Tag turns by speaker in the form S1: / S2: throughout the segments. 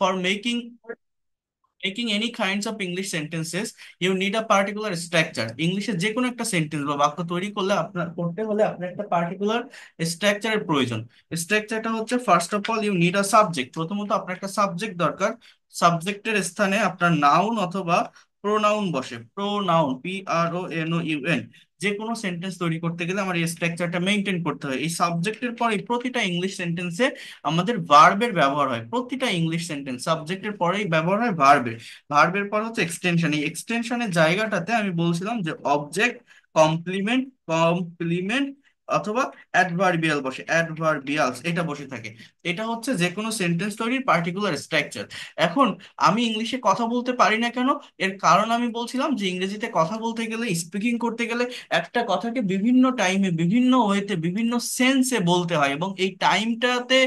S1: For making any kinds of English sentences, you need a particular structure. ইংলিশে যে কোনো একটা সেন্টেন্স বা বাক্য তৈরি করতে হলে আপনার একটা পার্টিকুলার স্ট্রাকচারের প্রয়োজন। স্ট্রাকচারটা হচ্ছে, first of all you need a subject. প্রথমত আপনার একটা সাবজেক্ট দরকার। সাবজেক্টের স্থানে আপনার নাউন অথবা প্রোনাউন বসে। Pronoun, PRONOUN। যে কোনো সেন্টেন্স তৈরি করতে গেলে আমার এই স্ট্রাকচারটা মেনটেন করতে হয়। এই সাবজেক্টের পরে প্রতিটা ইংলিশ সেন্টেন্সে আমাদের ভার্বের ব্যবহার হয়। প্রতিটা ইংলিশ সেন্টেন্স সাবজেক্টের পরেই ব্যবহার হয় ভার্বের। ভার্বের পর হচ্ছে এক্সটেনশন। এই এক্সটেনশনের জায়গাটাতে আমি বলছিলাম যে অবজেক্ট, কমপ্লিমেন্ট, কমপ্লিমেন্ট অথবা অ্যাডভার্বিয়াল বসে, অ্যাডভার্বিয়ালস এটা বসে থাকে। এটা হচ্ছে যে কোনো সেন্টেন্স তৈরির পার্টিকুলার স্ট্রাকচার। এখন আমি ইংলিশে কথা বলতে পারি না কেন? এর কারণ আমি বলছিলাম যে ইংরেজিতে কথা বলতে গেলে, স্পিকিং করতে গেলে একটা কথাকে বিভিন্ন টাইমে, বিভিন্ন ওয়েতে, বিভিন্ন সেন্সে বলতে হয়, এবং এই টাইমটাতে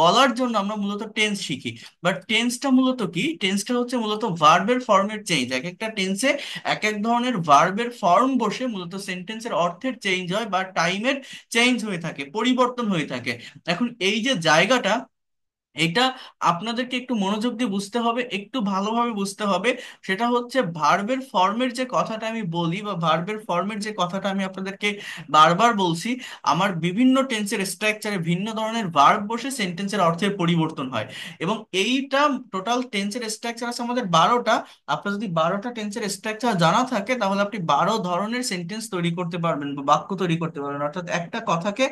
S1: বলার জন্য আমরা মূলত টেন্স শিখি। বাট টেন্সটা মূলত কি? টেন্সটা হচ্ছে মূলত ভার্বের ফর্মের চেঞ্জ। এক একটা টেন্সে এক এক ধরনের ভার্বের ফর্ম বসে মূলত সেন্টেন্সের অর্থের চেঞ্জ হয় বা টাইমের চেঞ্জ হয়ে থাকে, পরিবর্তন হয়ে থাকে। এখন এই যে জায়গাটা, এটা আপনাদেরকে একটু মনোযোগ দিয়ে বুঝতে হবে, একটু ভালোভাবে বুঝতে হবে। সেটা হচ্ছে ভার্বের ফর্মের যে কথাটা আমি বলি, বা ভার্বের ফর্মের যে কথাটা আমি আপনাদেরকে বারবার বলছি, আমার বিভিন্ন টেন্সের স্ট্রাকচারে ভিন্ন ধরনের ভার্ব বসে সেন্টেন্সের অর্থের পরিবর্তন হয়। এবং এইটা টোটাল টেন্সের স্ট্রাকচার আছে আমাদের 12টা। আপনার যদি 12টা টেন্সের স্ট্রাকচার জানা থাকে, তাহলে আপনি 12 ধরনের সেন্টেন্স তৈরি করতে পারবেন বা বাক্য তৈরি করতে পারবেন। অর্থাৎ একটা কথাকে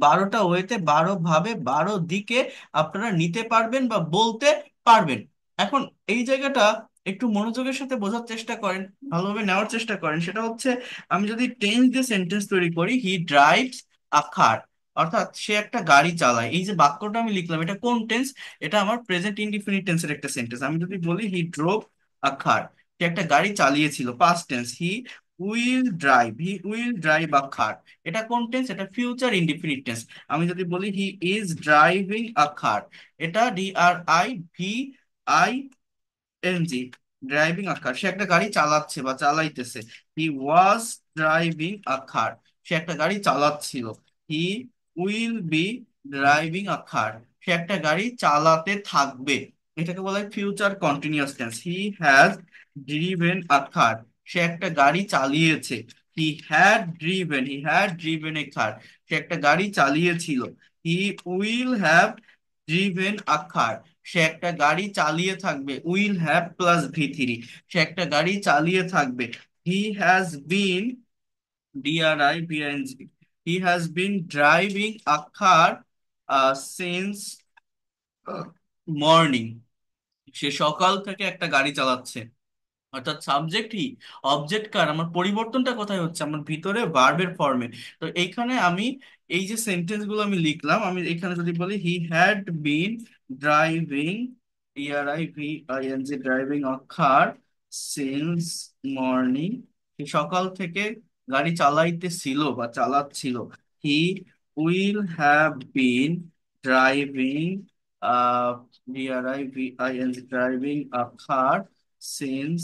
S1: 12টা ওয়েতে, 12 ভাবে, 12 দিকে আপনারা নিতে পারবেন বা বলতে পারবেন। এখন এই জায়গাটা একটু মনোযোগের সাথে বোঝার চেষ্টা করেন, ভালোভাবে নেওয়ার চেষ্টা করেন। সেটা হচ্ছে, আমি যদি টেন্স দিয়ে সেন্টেন্স তৈরি করি, হি ড্রাইভস আ কার, অর্থাৎ সে একটা গাড়ি চালায়। এই যে বাক্যটা আমি লিখলাম, এটা কোন টেন্স? এটা আমার প্রেজেন্ট ইনডিফিনিট টেন্সের একটা সেন্টেন্স। আমি যদি বলি হি ড্রোভ আ কার, সে একটা গাড়ি চালিয়েছিল, past tense. He will drive a car, এটা কোন টেন্স? এটা ফিউচার ইনডিফিনিট টেন্স। আমি যদি বলি he is driving a car, এটা DRIVING, ড্রাইভিং আ কার, সে একটা গাড়ি চালাচ্ছে বা চালাইতেছে। হি ওয়াজ ড্রাইভিং আ কার, সে একটা গাড়ি চালাচ্ছিল। He will be driving a car, সে একটা গাড়ি চালাতে থাকবে। এটাকে বলা হয় future continuous tense. He has driven a car, সে একটা গাড়ি চালিয়েছে। He had driven a car, সে একটা গাড়ি চালিয়েছিল। He will have driven a car, সে একটা গাড়ি চালিয়ে থাকবে। উইল হ্যাভ প্লাস V3, সে একটা গাড়ি চালিয়ে থাকবে। He has been, DRIVING, he has been driving a car since morning, সে সকাল থেকে একটা গাড়ি চালাচ্ছে। অর্থাৎ সাবজেক্ট হি, অবজেক্ট কার, আমার পরিবর্তনটা কোথায় হচ্ছে? আমার ভিতরে ভার্বের ফর্মে। তো এইখানে আমি এই যে সেন্টেন্স গুলো আমি লিখলাম, আমি এখানে যদি বলি he had been driving, driving a car since morning, সে সকাল থেকে গাড়ি চালাইতেছিল বা চালাচ্ছিল। He will have been driving, driving a car since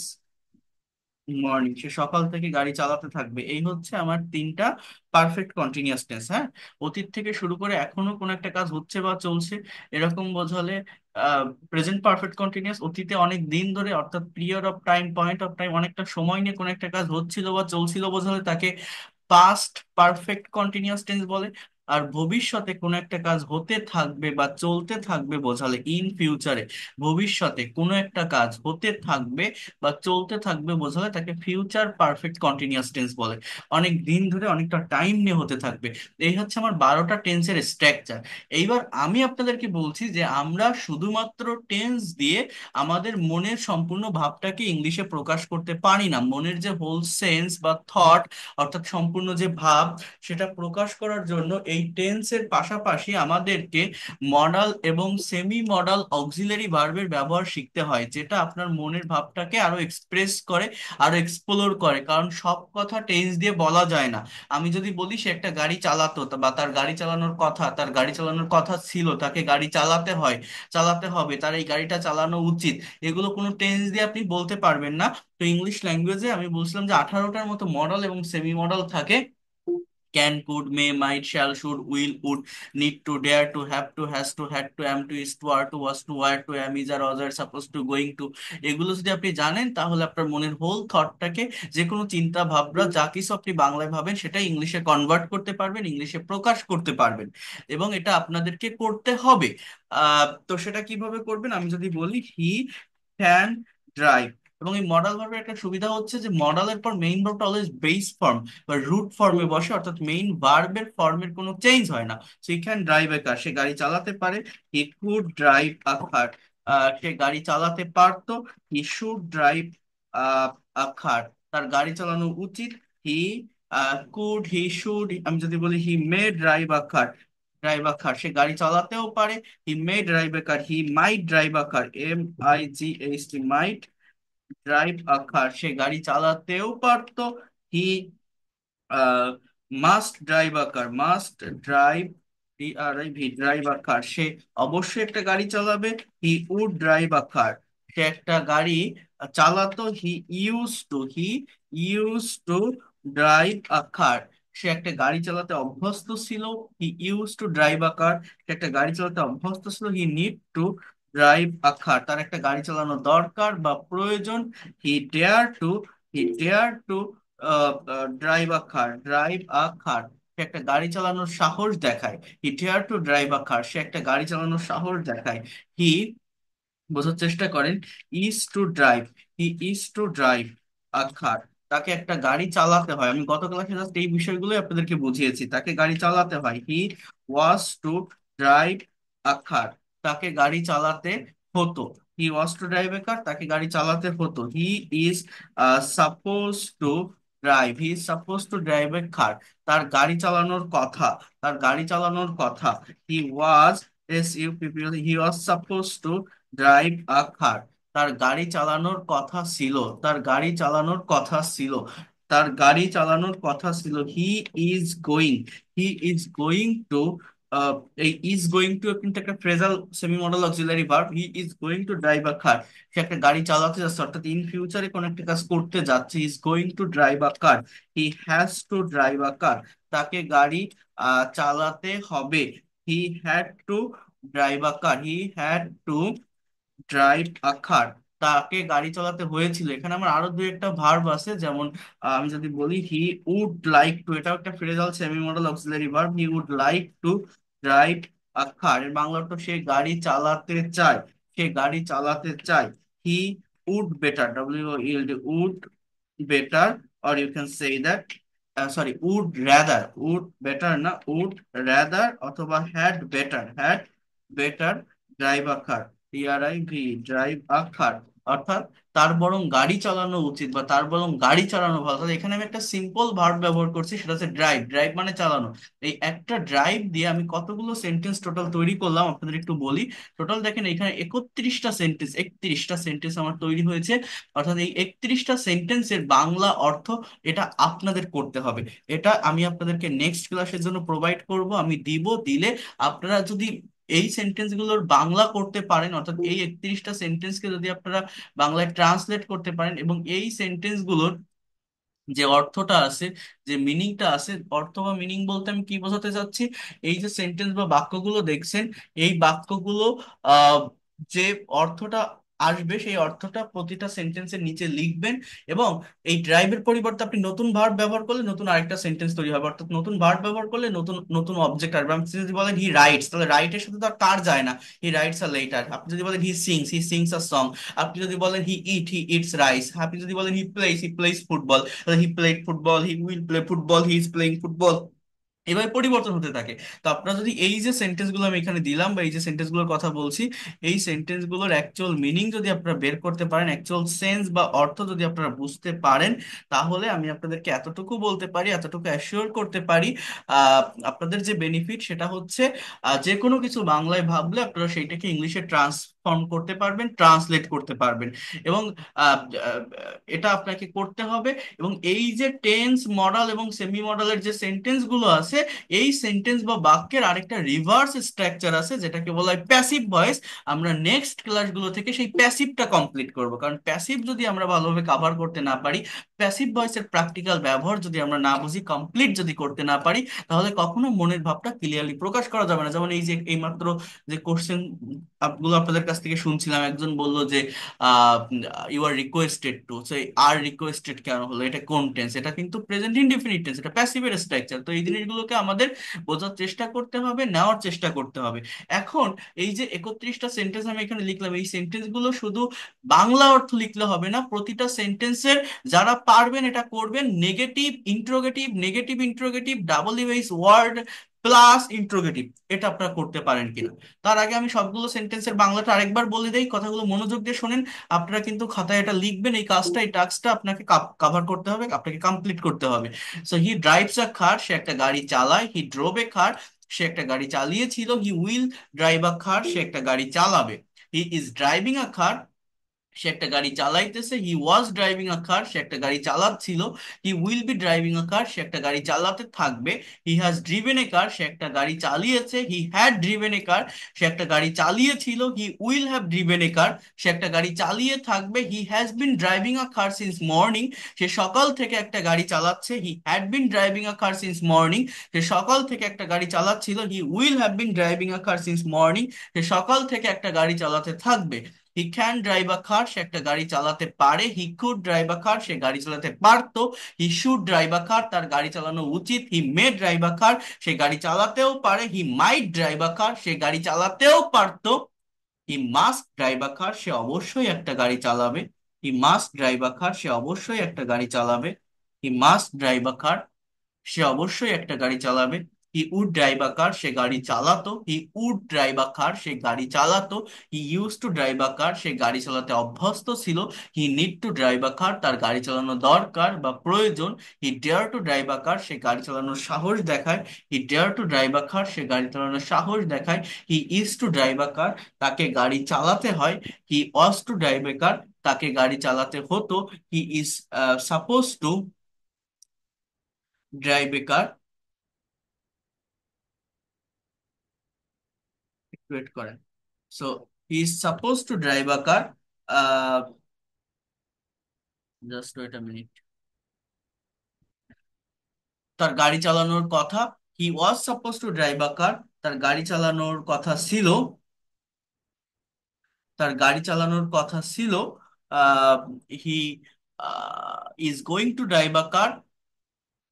S1: morning, সে সকাল থেকে গাড়ি চালাতে থাকবে। এই হচ্ছে আমার তিনটা পারফেক্ট কন্টিনিউয়াস টেন্স। হ্যাঁ, অতীত থেকে শুরু করে এখনো কোনো একটা কাজ হচ্ছে বা চলছে, এরকম বোঝালে প্রেজেন্ট পারফেক্ট কন্টিনিউয়াস। অতীতে অনেক দিন ধরে, অর্থাৎ period of time, point of time, অনেকটা সময় নিয়ে কোনো একটা কাজ হচ্ছিল বা চলছিল বোঝালে তাকে পাস্ট পারফেক্ট কন্টিনিউয়াস টেন্স বলে। আর ভবিষ্যতে কোনো একটা কাজ হতে থাকবে বা চলতে থাকবে বোঝালে, ইন ফিউচারে ভবিষ্যতে কোনো একটা কাজ হতে থাকবে বা চলতে থাকবে বোঝালে তাকে ফিউচার পারফেক্ট কন্টিনিউয়াস টেন্স বলে। অনেক দিন ধরে, অনেকটা টাইম নিয়ে হতে থাকবে। এই হচ্ছে আমার 12টা টেন্সের স্ট্রাকচার। এইবার আমি আপনাদেরকে বলছি যে আমরা শুধুমাত্র টেন্স দিয়ে আমাদের মনের সম্পূর্ণ ভাবটাকে ইংলিশে প্রকাশ করতে পারি না। মনের যে হোল সেন্স বা থট, অর্থাৎ সম্পূর্ণ যে ভাব, সেটা প্রকাশ করার জন্য এই টেন্সের পাশাপাশি আমাদেরকে মডাল এবং সেমি মডাল অক্সিলারি ভার্বের ব্যবহার শিখতে হয়, যেটা আপনার মনের ভাবটাকে আরো এক্সপ্রেস করে, আরো এক্সপ্লোর করে। কারণ সব কথা টেন্স দিয়ে বলা যায় না। আমি যদি বলি সে একটা গাড়ি চালাতো, বা তার গাড়ি চালানোর কথা, তার গাড়ি চালানোর কথা ছিল, তাকে গাড়ি চালাতে হয়, চালাতে হবে, তার এই গাড়িটা চালানো উচিত, এগুলো কোনো টেন্স দিয়ে আপনি বলতে পারবেন না। তো ইংলিশ ল্যাঙ্গুয়েজে আমি বলছিলাম যে 18টার মতো মডাল এবং সেমি মডাল থাকে। can, could, may, might, shall, should, will, would, need to, dare to, have to, has to, had to, am to, is to, are to, was to, were to, am, is, are, was, are, supposed to, going to, এগুলো যদি আপনি জানেন তাহলে আপনার মনের whole থটটাকে, যে কোনো চিন্তা ভাবনা যা কিছু আপনি বাংলায় ভাবেন সেটা ইংলিশে কনভার্ট করতে পারবেন, ইংলিশে প্রকাশ করতে পারবেন। এবং এটা আপনাদেরকে করতে হবে। তো সেটা কিভাবে করবেন আমি যদি বলি, হি ক্যান ড্রাইভ। এবং এই মডাল ভার্বের একটা সুবিধা হচ্ছে যে মডালের পর মেইন ভার্বটা অলওয়েজ বেস ফর্ম বা রুট ফর্মে বসে, অর্থাৎ মেইন ভার্বের ফর্মের কোনো চেঞ্জ হয় না। So he can drive a car, সে গাড়ি চালাতে পারে। He could drive a car, সে গাড়ি চালাতে পারতো। He should drive a car, তার গাড়ি চালানো উচিত। হি কুড, হি শুড, আমি যদি বলি হি may drive a car, drive a car, সে গাড়ি চালাতেও পারে। He may drive a car, he might drive a car, MIGHT, might drive a car, সে গাড়ি চালাতেও পারতো। He must drive a car, must drive, drive a car, সে অবশ্যই একটা গাড়ি চালাবে। He would drive a car, সে একটা গাড়ি চালাতো। He use to drive a car, সে একটা গাড়ি চালাতে অভ্যস্ত ছিল। He use to drive a car, সে একটা গাড়ি চালাতে অভ্যস্ত ছিল। He need to drive a car, তার একটা গাড়ি চালানো দরকার বা প্রয়োজন। He dare to, he dare to drive a car, drive a car, সে একটা গাড়ি চালানোর সাহস দেখায়। He dare to drive a car, সে একটা গাড়ি চালানোর সাহস দেখায়। হি, বোঝার চেষ্টা করেন, is to drive, he is to drive a car, তাকে একটা গাড়ি চালাতে হয়। আমি গত ক্লাসে জাস্ট এই বিষয়গুলোই আপনাদেরকে বুঝিয়েছি, তাকে গাড়ি চালাতে হয়। হি ওয়াজ টু ড্রাইভ আ কার, তাকে গাড়ি চালাতে হতো। হি ওয়াজ টু ড্রাইভ এ কার, তাকে গাড়ি চালাতে হতো। Is suppose to he is suppose to drive a car, তার গাড়ি চালানোর কথা, তার গাড়ি চালানোর কথা। He was, he was suppose to drive a car, তার গাড়ি চালানোর কথা ছিল, তার গাড়ি চালানোর কথা ছিল, তার গাড়ি চালানোর কথা ছিল। হি ইজ গোয়িং টু, এই ইজ গোয়িং টু কিন্তু একটা phrasal semi modal auxiliary verb. He is going to drive a car, সে একটা গাড়ি চালাতে যাচ্ছে, অর্থাৎ ইন ফিউচারে কোন একটা কাজ করতে যাচ্ছে। Is going to drive a car, he has to drive a car, তাকে গাড়ি চালাতে হবে। He had to drive a car, he had to drive a car, তাকে গাড়ি চালাতে হয়েছিল। এখানে আমার আরো দুই একটা ভার্ব আছে, যেমন আমি যদি বলি হি উড লাইক টু, এটাও একটা phrasal semi modal auxiliary verb. He would like to drive a car, এর বাংলা অর্থ সে গাড়ি চালাতে চায়, সে গাড়ি চালাতে চায়। He would better, would better, or you can say that, sorry, would rather, would better না, উড রাদার, অথবা had better drive a car, DRIV, drive a car, অর্থাৎ তার বরং গাড়ি চালানো উচিত বা তার বরং গাড়ি চালানো ভালো। তাহলে এখানে আমি একটা সিম্পল ভার্ব ব্যবহার করছি, সেটা হচ্ছে ড্রাইভ। ড্রাইভ মানে চালানো। এই একটা ড্রাইভ দিয়ে আমি কতগুলো সেন্টেন্স টোটাল তৈরি করলাম আপনাদের একটু বলি। টোটাল দেখেন এখানে 31টা সেন্টেন্স আমার তৈরি হয়েছে। অর্থাৎ এই 31টা সেন্টেন্সের বাংলা অর্থ এটা আপনাদের করতে হবে। এটা আমি আপনাদেরকে নেক্সট ক্লাসের জন্য প্রোভাইড করব, আমি দিব। দিলে আপনারা যদি এই সেন্টেন্স গুলোর বাংলা করতে পারেন, অর্থাৎ এই 31টা সেন্টেন্সকে যদি আপনারা বাংলায় ট্রান্সলেট করতে পারেন, এবং এই সেন্টেন্স গুলোর যে অর্থটা আছে, যে মিনিংটা আছে, অর্থ বা মিনিং বলতে আমি কি বোঝাতে চাচ্ছি, এই যে সেন্টেন্স বা বাক্যগুলো দেখছেন, এই বাক্যগুলো আহ যে অর্থটা আসবে সেই অর্থটা প্রতিটা সেন্টেন্সের নিচে লিখবেন। এবং এই ড্রাইভের পরিবর্তে আপনি নতুন ভার্ব ব্যবহার করলে নতুন আরেকটা সেন্টেন্স তৈরি হবে, অর্থাৎ নতুন ভার্ব ব্যবহার করলে নতুন নতুন অবজেক্ট আসবে। আপনি যদি বলেন হি রাইটস, তাহলে রাইটের সাথে তো আর কার যায় না, হি রাইটস আ লেটার। আপনি যদি বলেন হি সিংস আ সং। আপনি যদি বলেন হি ইটস রাইস। আপনি যদি বলেন he plays football, he played football, he will play football, he is playing football. এভাবে পরিবর্তন হতে থাকে। তো আপনারা যদি এই যে সেন্টেন্স গুলো আমি এখানে দিলাম বা এই যে সেন্টেন্স গুলোর কথা বলছি, এই সেন্টেন্স গুলোর অ্যাকচুয়াল মিনিং যদি আপনারা বের করতে পারেন, অ্যাকচুয়াল সেন্স বা অর্থ যদি আপনারা বুঝতে পারেন, তাহলে আমি আপনাদেরকে এতটুকু বলতে পারি, এতটুকু অ্যাসিওর করতে পারি, আহ আপনাদের যে বেনিফিট সেটা হচ্ছে যে কোনো কিছু বাংলায় ভাবলে আপনারা সেইটাকে ইংলিশে ফর্ম করতে পারবেন, ট্রান্সলেট করতে পারবেন। এবং আহ, আহ, এটা আপনাকে করতে হবে। এবং এই যে টেন্স, মডাল এবং সেমি মডালের যে সেন্টেন্স গুলো আছে, এই সেন্টেন্স বা বাক্যের আরেকটা রিভার্স স্ট্রাকচার আছে যেটাকে বলা হয় প্যাসিভ ভয়েস। আমরা নেক্সট ক্লাসগুলো থেকে সেই প্যাসিভটা কমপ্লিট করব, কারণ প্যাসিভ যদি আমরা ভালোভাবে কভার করতে না পারি, প্যাসিভ ভয়েসের প্র্যাকটিক্যাল ব্যবহার যদি আমরা না বুঝি, কমপ্লিট যদি করতে না পারি, তাহলে কখনো মনের ভাবটা ক্লিয়ারলি প্রকাশ করা যাবে না। যেমন এই যে এইমাত্র যে কোশ্চেন গুলো আপনাদের কাছ থেকে শুনছিলাম, একজন বলল যে you are requested to, so are requested কেন হলো, এটা কোন টেন্স? এটা কিন্তু প্রেজেন্ট ইনডিফিনিট টেন্স, এটা প্যাসিভের স্ট্রাকচার। তো এই জিনিসগুলোকে আমাদের বোঝার চেষ্টা করতে হবে, নেওয়ার চেষ্টা করতে হবে। এখন এই যে 31টা সেন্টেন্স আমি এখানে লিখলাম, এই সেন্টেন্স গুলো শুধু বাংলা অর্থ লিখলে হবে না, প্রতিটা সেন্টেন্সের যারা পারবেন এটা করবেন negative interrogative, negative interrogative, double US word plus interrogative, এটা আপনারা করতে পারেন কিনা। তার আগে আমি সবগুলো সেন্টেন্সের বাংলাটা আরেকবার বলে দেই, কথাগুলো মনোযোগ দিয়ে শোনেন। আপনারা কিন্তু খাতায় এটা লিখবেন, এই কাজটা, এই টাস্কটা আপনাকে কভার করতে হবে, আপনাকে কমপ্লিট করতে হবে। So he drives a car, সে একটা গাড়ি চালায়। হি ড্রোভ এ কার, সে একটা গাড়ি চালিয়েছিল। He will drive a car, সে একটা গাড়ি চালাবে। He is driving a car, সে একটা গাড়ি চালাইতেছে। হি ওয়াজ ড্রাইভিং আ কার, সে একটা গাড়ি চালাচ্ছিল। He will be driving a car, সে একটা গাড়ি চালাতে থাকবে। He has driven a car, সে একটা গাড়ি চালিয়েছে। He had driven a car, সে একটা গাড়ি চালিয়েছিল। He will have driven a car, সে একটা গাড়ি চালিয়ে থাকবে। He has been driving a car since morning, সে সকাল থেকে একটা গাড়ি চালাচ্ছে। He had been driving a car since morning, সে সকাল থেকে একটা গাড়ি চালাচ্ছিল। He will have been driving a car since morning, সে সকাল থেকে একটা গাড়ি চালাতে থাকবে। হি ক্যান ড্রাইভ আ কার, সে একটা গাড়ি চালাতে পারে। He could drive a car, সে গাড়ি চালাতে পারতো। He should drive a car, তার গাড়ি চালানো উচিত। হি মে ড্রাইভ আ কার, সে গাড়ি চালাতেও পারে। হি মাইট ড্রাইভ আ কার, সে গাড়ি চালাতেও পারতো। He must drive a car, সে অবশ্যই একটা গাড়ি চালাবে। হি মাস্ট ড্রাইভ আ কার, সে অবশ্যই একটা গাড়ি চালাবে। হি মাস্ট ড্রাইভ আ কার, সে অবশ্যই একটা গাড়ি চালাবে। He would drive a car, সে গাড়ি চালাতো। He would drive a car, সে গাড়ি চালাতো। He use to drive a car, সে গাড়ি চালাতে অভ্যস্ত ছিল। He need to drive a car, তার গাড়ি চালানো দরকার বা প্রয়োজন। He dare to drive a car, সে গাড়ি চালানোর সাহস দেখায়। He dare to drive a car, সে গাড়ি চালানোর সাহস দেখায়। He is to drive a car, তাকে গাড়ি চালাতে হয়। হি ওয়াজ টু ড্রাইভ এ কার, তাকে গাড়ি চালাতে হতো। He is suppose to drive a car, wait করেন। So he is suppose to drive a car, just wait a minute, তার গাড়ি চালানোর কথা। He was suppose to drive a car, তার গাড়ি চালানোর কথা ছিল। তার গাড়ি চালানোর কথা ছিল। He is going to drive a car,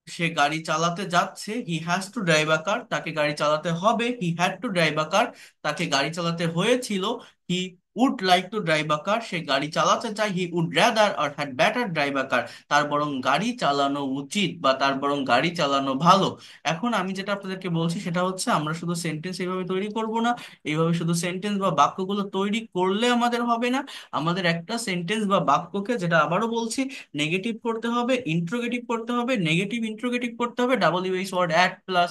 S1: সে গাড়ি চালাতে যাচ্ছে। He has to drive a car, তাকে গাড়ি চালাতে হবে। He had to drive a car, তাকে গাড়ি চালাতে হয়েছিল। He would like to drive a car, সে গাড়ি চালাতে চায়। He would rather or had better drive a car, তার বরং গাড়ি চালানো উচিত বা তার বরং গাড়ি চালানো ভালো। এখন আমি যেটা আপনাদেরকে বলছি সেটা হচ্ছে, আমরা শুধু সেন্টেন্স এইভাবে তৈরি করব না। এইভাবে শুধু সেন্টেন্স বা বাক্যগুলো তৈরি করলে আমাদের হবে না। আমাদের একটা সেন্টেন্স বা বাক্যকে, যেটা আবারও বলছি, নেগেটিভ করতে হবে, ইন্ট্রোগেটিভ করতে হবে, নেগেটিভ ইন্ট্রোগেটিভ করতে হবে, double US word add plus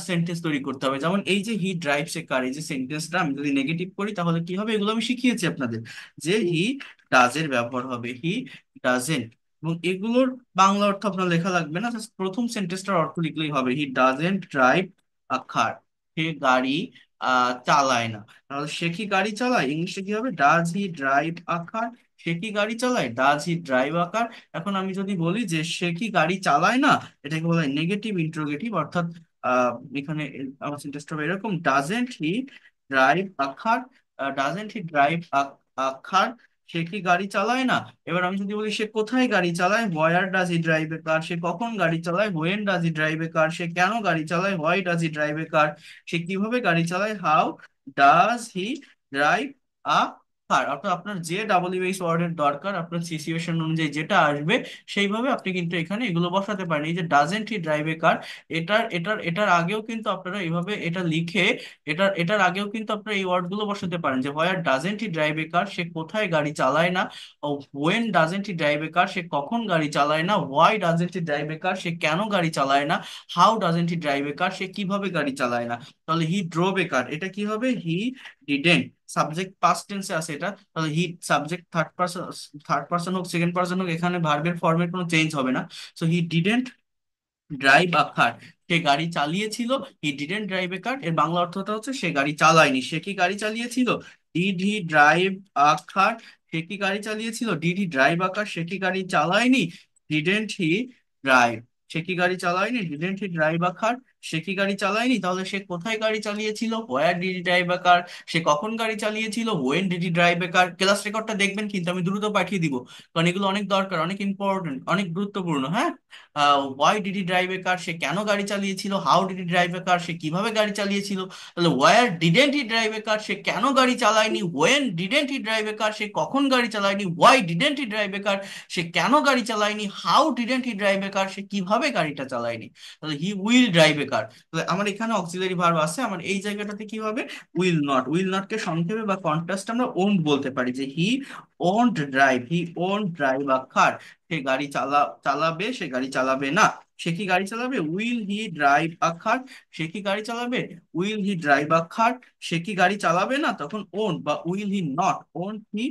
S1: sentence তৈরি করতে হবে। যেমন এই যে হি ড্রাইভস এ কার, এই যে সেন্টেন্সটা আমি যদি নেগেটিভ করি তাহলে কি হবে, এগুলো আমি শিখিয়েছি আপনাদের, যে হি ডাজ এর ব্যবহার হবে, হি ডাজেন্ট। এবং এগুলোর বাংলা অর্থ আপনার লেখা লাগবে না, জাস্ট প্রথম সেন্টেন্সটার অর্থ লিখলেই হবে। He doesn't drive a car, সে গাড়ি চালায় না। তাহলে সে কি গাড়ি চালায়, ইংলিশে কি হবে, does he drive a car. সে কি গাড়ি চালায়, ডাজ হি ড্রাইভ আ কার। এখন আমি যদি বলি যে সে কি গাড়ি চালায় না, এটাকে বলা হয় নেগেটিভ ইন্ট্রোগেটিভ। অর্থাৎ এখানে আমার সেন্টেন্সটা হবে এরকম, doesn't he drive a car, doesn't he drive a car, সে কি গাড়ি চালায় না। এবার আমি যদি বলি সে কোথায় গাড়ি চালায়, হোয়ার does he drive a car, সে কখন গাড়ি চালায়, when does he drive a car, সে কেন গাড়ি চালায়, why does he drive a car, সে কিভাবে গাড়ি চালায়, how does he drive a car. অর্থাৎ আপনার যে ডাব্লিউএইচ ওয়ার্ডের দরকার, আপনার সিচুয়েশন অনুযায়ী যেটা আসবে, সেইভাবে আপনি কিন্তু এখানে এগুলো বসাতে পারেন। এই যে ডাজেন্ট হি ড্রাইভ এ কার, এটার আগেও কিন্তু আপনারা এইভাবে এটা লিখে, এটার আগেও কিন্তু আপনারা এই ওয়ার্ডগুলো বসাতে পারেন, যে হোয়ার doesn't he drive a car, সে কোথায় গাড়ি চালায় না। ও when doesn't he drive a car, সে কখন গাড়ি চালায় না। Why doesn't he drive a car, সে কেন গাড়ি চালায় না। How doesn't he drive a car, সে কিভাবে গাড়ি চালায় না। তাহলে হি ড্রোভ এ কার, এটা কি হবে, হি ডিডেন্ট। সাবজেক্ট পাস্ট টেন্সে আছে এটা, তাহলে হি সাবজেক্ট থার্ড পার্সন হোক সেকেন্ড পার্সন হোক, এখানে ভার্বের ফর্মের কোনো চেঞ্জ হবে না। So he didn't drive a car, সে গাড়ি চালিয়েছিল। হি ডিডেন্ট ড্রাইভ এ কার এর বাংলা অর্থটা হচ্ছে সে গাড়ি চালায়নি। সে কি গাড়ি চালিয়েছিল? Did he drive a car, সে কি গাড়ি চালিয়েছিল? Did he drive a car, সে কি গাড়ি চালায়নি? ডিডেন্ট হি ড্রাইভ, সে কি গাড়ি চালায়নি? Didn't he drive a car, সে কি গাড়ি চালায়নি। তাহলে সে কোথায় গাড়ি চালিয়েছিল? হোয়ার did he drive a car, সে কখন গাড়ি চালিয়েছিল? When did he drive a car. Class রেকর্ডটা দেখবেন কিন্তু, আমি দ্রুত পাঠিয়ে দিব, কারণ এগুলো অনেক দরকার, অনেক ইম্পর্টেন্ট, অনেক গুরুত্বপূর্ণ। হ্যাঁ, why did he drive a car, সে কেন গাড়ি চালিয়েছিল। How did he drive a car, সে কিভাবে গাড়ি চালিয়েছিল। তাহলে war didn't he drive a car, সে কেন গাড়ি চালায়নি। When didn't he drive a car, সে কখন গাড়ি চালায়নি। Why didn't he drive a car, সে কেন গাড়ি চালায়নি। How didn't he drive a car, সে কিভাবে গাড়িটা চালায়নি। তাহলে হি উইল ড্রাইভ এ কার। তাহলে আমার এখানে অক্সিলারি ভার্ব আছে, আমার এই জায়গাটাতে কি হবে? Will not. উইল নট কে সংক্ষেপে বা কন্ট্রাস্ট আমরা ওন্ট বলতে পারি, যে he won't drive, he won't drive a car, সে গাড়ি চালাবে, সে গাড়ি চালাবে না। সে কি গাড়ি চালাবে? Will he drive a car, সে কি গাড়ি চালাবে? Will he drive a car, সে কি গাড়ি চালাবে না, তখন ওন্ট বা will he not, won't he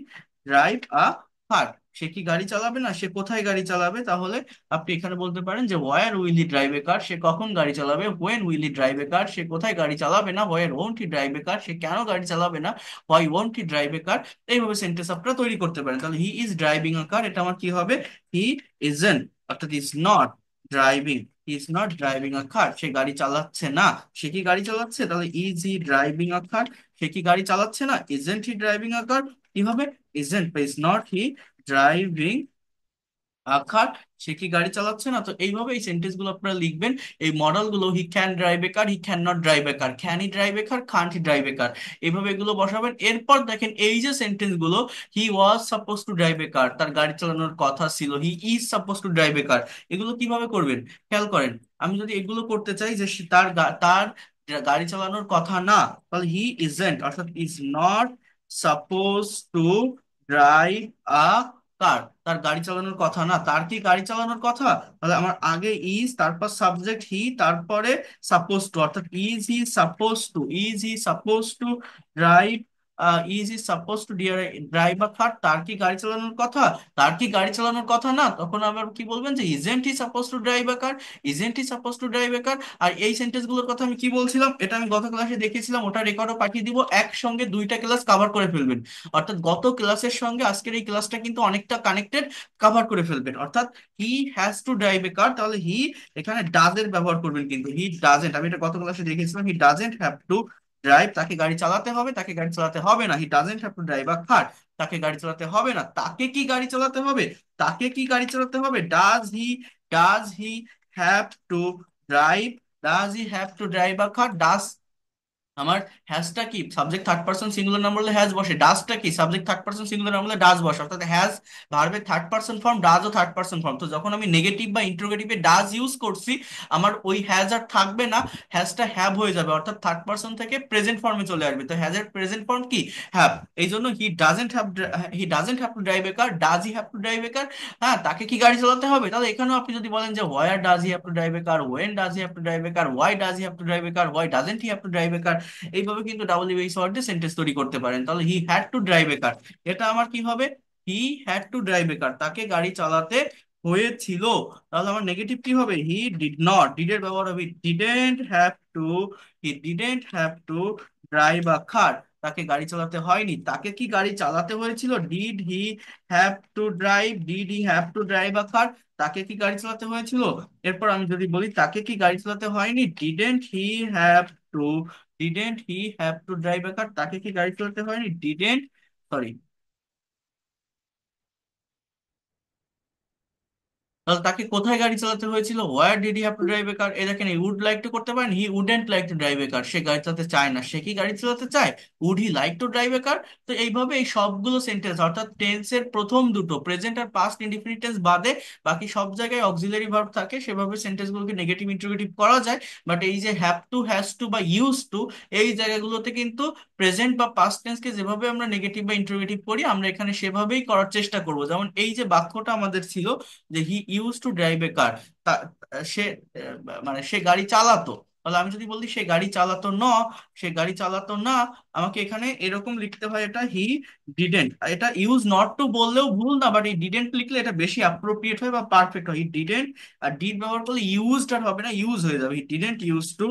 S1: drive a car, সে কি গাড়ি চালাবে না। সে কোথায় গাড়ি চালাবে? তাহলে আপনি এখানে বলতে পারেন যে where will he drive a car, সে কখন গাড়ি চালাবে। When will he drive a car, সে কোথায় গাড়ি চালাবে না। হোয়ার won't he drive a car, সে কেন গাড়ি চালাবে না। Why won't he drive a car. এইভাবে সেন্টেন্স আপনারা তৈরি করতে পারেন। তাহলে he is driving a car, এটা আমার কি হবে? হি ইজন্ট, অর্থাৎ is not driving, he is not driving a car, সে গাড়ি চালাচ্ছে না। সে কি গাড়ি চালাচ্ছে? তাহলে is he driving a car, সে কি গাড়ি চালাচ্ছে না। ইজন্ট হি ড্রাইভিং আ কার, কি হবে? ইজন্ট বা ইজ নট হি ড্রাইভিং খাট, সে কি গাড়ি চালাচ্ছে না। তো এইভাবে এই সেন্টেন্স গুলো আপনারা লিখবেন। এই মডেল গুলো, he can drive a car, he can not drive a car, can he drive a car, can't he drive a car, এইভাবে এগুলো বসাবেন। এরপর দেখেন এই যে সেন্টেন্স গুলো, he was suppose to drive a car, তার গাড়ি চালানোর কথা ছিল। He is suppose to drive a car, এগুলো কিভাবে করবেন খেয়াল করেন। আমি যদি এগুলো করতে চাই যে তার গাড়ি চালানোর কথা না, তাহলে হি ইজেন্ট, অর্থাৎ is not suppose to drive a car, তার গাড়ি চালানোর কথা না। তার কি গাড়ি চালানোর কথা? তাহলে আমার আগে ইজ, তারপর সাবজেক্ট হি, তারপরে সাপোজ টু, অর্থাৎ is he suppose to drive, is he suppose to drive a car, তার কি গাড়ি চালানোর কথা। তার কি গাড়ি চালানোর কথা না, তখন আবার কি বলবেন যে isn't he suppose to drive a car, isn't he suppose to drive a car. আর এই সেন্টেন্স গুলোর কথা আমি কি বলছিলাম, এটা আমি গত ক্লাসে দেখিয়েছিলাম, ওটা রেকর্ডও পাঠিয়ে দিব, একসঙ্গে দুইটা ক্লাস কভার করে ফেলবেন। অর্থাৎ গত ক্লাসের সঙ্গে আজকের এই ক্লাসটা কিন্তু অনেকটা কানেক্টেড, কভার করে ফেলবেন। অর্থাৎ হি হ্যাজ টু ড্রাইভ এ কার, তাহলে হি এখানে ডাজেন্ট ব্যবহার করবেন, কিন্তু হি ডাজেন্ট, আমি এটা গত ক্লাসে দেখেছিলাম, he doesn't have to drive, তাকে গাড়ি চালাতে হবে, তাকে গাড়ি চালাতে হবে না। He doesn't have to drive a car, তাকে গাড়ি চালাতে হবে না। তাকে কি গাড়ি চালাতে হবে? তাকে কি গাড়ি চালাতে হবে? Does he have to drive, does he have to drive a car. Does আমার হ্যাজটা কি subject third person singular number হলে হ্যাজ বসে, ডাজটা কি subject third person singular number হলে ডাজ বসে, অর্থাৎ হ্যাজ ভার্বের থার্ড পারসন ফর্ম, ডাজও থার্ড পারসন ফর্ম। তো যখন আমি নেগেটিভ বা ইন্টারোগেটিভে ডাজ ইউজ করছি, আমার ওই হ্যাজ আর থাকবে না, হ্যাজটা হ্যাভ হয়ে যাবে, অর্থাৎ থার্ড পারসন থেকে প্রেজেন্ট ফর্মে চলে আসবে। তো হ্যাজের প্রেজেন্ট ফর্ম কি? হ্যাভ। এই জন্য he doesn't have to drive a car, does he have to drive a car. হ্যাঁ, তাকে কি গাড়ি চালাতে হবে? তাহলে এখানেও আপনি যদি বলেন যে where does he have to drive a car, when does he have to drive a car, why does he have to drive a car, why doesn't he have to drive a car, এইভাবে কিন্তু double US word দিয়ে sentence তৈরি করতে পারেন। তাহলে he had to drive a car, এটা আমার কি হবে? He had to drive a car, তাকে গাড়ি চালাতে হয়েছিল। তাহলে আমার নেগেটিভ কি হবে? হি ডিড নট, ডিড এর ব্যবহার হবে he didn't have to drive a car, তাকে গাড়ি চালাতে হয়নি। তাকে কি গাড়ি চালাতে হয়েছিল? Did he have to drive a car, তাকে কি গাড়ি চালাতে হয়েছিল। এরপর আমি যদি বলি তাকে কি গাড়ি চালাতে হয়নি, to didn't he have to drive a car, তাকে কি গাড়ি চালাতে হয়নি। সরি তাহলে তাকে কোথায় গাড়ি চালাতে হয়েছিল? Where did he have to drive a car. এই দেখেন, ই উড লাইক টু করতে পারেন, he wouldn't like to drive a car, সে গাড়ি চালাতে চায় না। সে কি গাড়ি চালাতে চায়? Would he like to drive a car. তো এইভাবে এই সবগুলো সেন্টেন্স, অর্থাৎ টেন্সের প্রথম দুটো প্রেজেন্ট আর পাস্ট ইনডিফিনিট টেন্স বাদে বাকি সব জায়গায় অক্সিলারি ভার্ব থাকে, সেভাবে সেন্টেন্সগুলোকে নেগেটিভ ইন্টারোগেটিভ করা যায়। বাট এই যে হ্যাভ টু, হ্যাজ টু বা ইউজ টু, এই জায়গাগুলোতে কিন্তু প্রেজেন্ট বা পাস্ট টেন্সকে যেভাবে আমরা নেগেটিভ বা ইন্টারোগেটিভ করি, আমরা এখানে সেভাবেই করার চেষ্টা করব। যেমন এই যে বাক্যটা আমাদের ছিল যে হি use to drive a car, সে মানে সে গাড়ি চালাতো, তাহলে আমি যদি বলি সে গাড়ি চালাতো না, সে গাড়ি চালাতো না, আমাকে এখানে এরকম লিখতে হয়, এটা হি ডিডেন্ট। এটা ইউজ নট টু বললেও ভুল না, বাট এই ডিডেন্ট লিখলে এটা বেশি অ্যাপ্রোপ্রিয়েট হয় বা পারফেক্ট হয়। হি ডিডেন্ট, আর ডিড ব্যবহার করলে ইউজড আর হবে না, ইউজ হয়ে যাবে। He didn't use to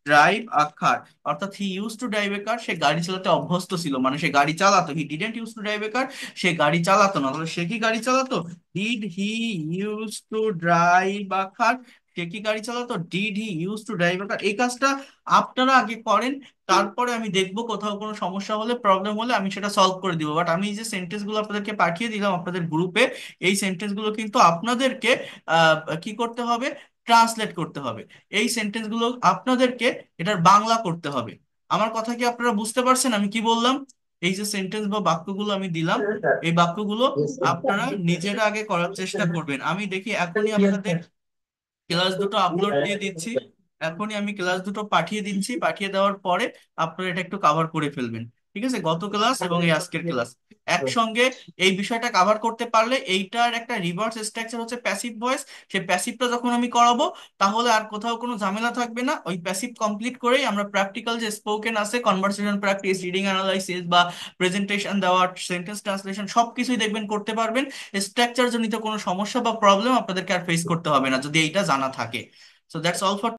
S1: drive a car, অর্থাৎ he use to drive a car, সে গাড়ি চালাতে অভ্যস্ত ছিল, মানে সে গাড়ি চালাতো। He didn't use to drive a car, সে গাড়ি চালাতো না। তাহলে সে কি গাড়ি চালাতো? Did he use to drive a car, সে কি গাড়ি চালাতো? Did he use to drive a car. এই কাজটা আপনারা আগে করেন, তারপরে আমি দেখবো কোথাও কোনো সমস্যা হলে, প্রবলেম হলে আমি সেটা সলভ করে দিব। বাট আমি এই যে সেন্টেন্স গুলো আপনাদেরকে পাঠিয়ে দিলাম আপনাদের গ্রুপে, এই সেন্টেন্স গুলো কিন্তু আপনাদেরকে কি করতে হবে? ট্রান্সলেট করতে হবে। এই সেন্টেন্স গুলো আপনাদেরকে এটার বাংলা করতে হবে। আমার কথা কি আপনারা বুঝতে পারছেন আমি কি বললাম? এই যে সেন্টেন্স বা বাক্যগুলো আমি দিলাম, এই বাক্যগুলো আপনারা নিজেরা আগে করার চেষ্টা করবেন। আমি দেখি এখনই আপনাদের ক্লাস দুটো আপলোড দিয়ে দিচ্ছি, এখনই আমি ক্লাস দুটো পাঠিয়ে দিচ্ছি, পাঠিয়ে দেওয়ার পরে আপনারা এটা একটু কভার করে ফেলবেন। ঠিক আছে, গত ক্লাস এবং এই আজকের ক্লাস একসঙ্গে এই বিষয়টা কভার করতে পারলে, এইটার একটা রিভার্স স্ট্রাকচার হচ্ছে প্যাসিভ ভয়েস। সেই প্যাসিভটা যখন আমি করাবো, তাহলে আর কোথাও কোনো ঝামেলা থাকবে না। ওই প্যাসিভ কমপ্লিট করেই আমরা প্র্যাকটিক্যাল যে স্পোকেন আছে, কনভারসেশন প্র্যাকটিস, রিডিং অ্যানালাইসিস বা প্রেজেন্টেশন দেওয়া, সেন্টেন্স ট্রান্সলেশন সবকিছুই দেখবেন করতে পারবেন। স্ট্রাকচার জনিত কোনো সমস্যা বা প্রবলেম আপনাদেরকে আর ফেস করতে হবে না যদি এইটা জানা থাকে। So that's all for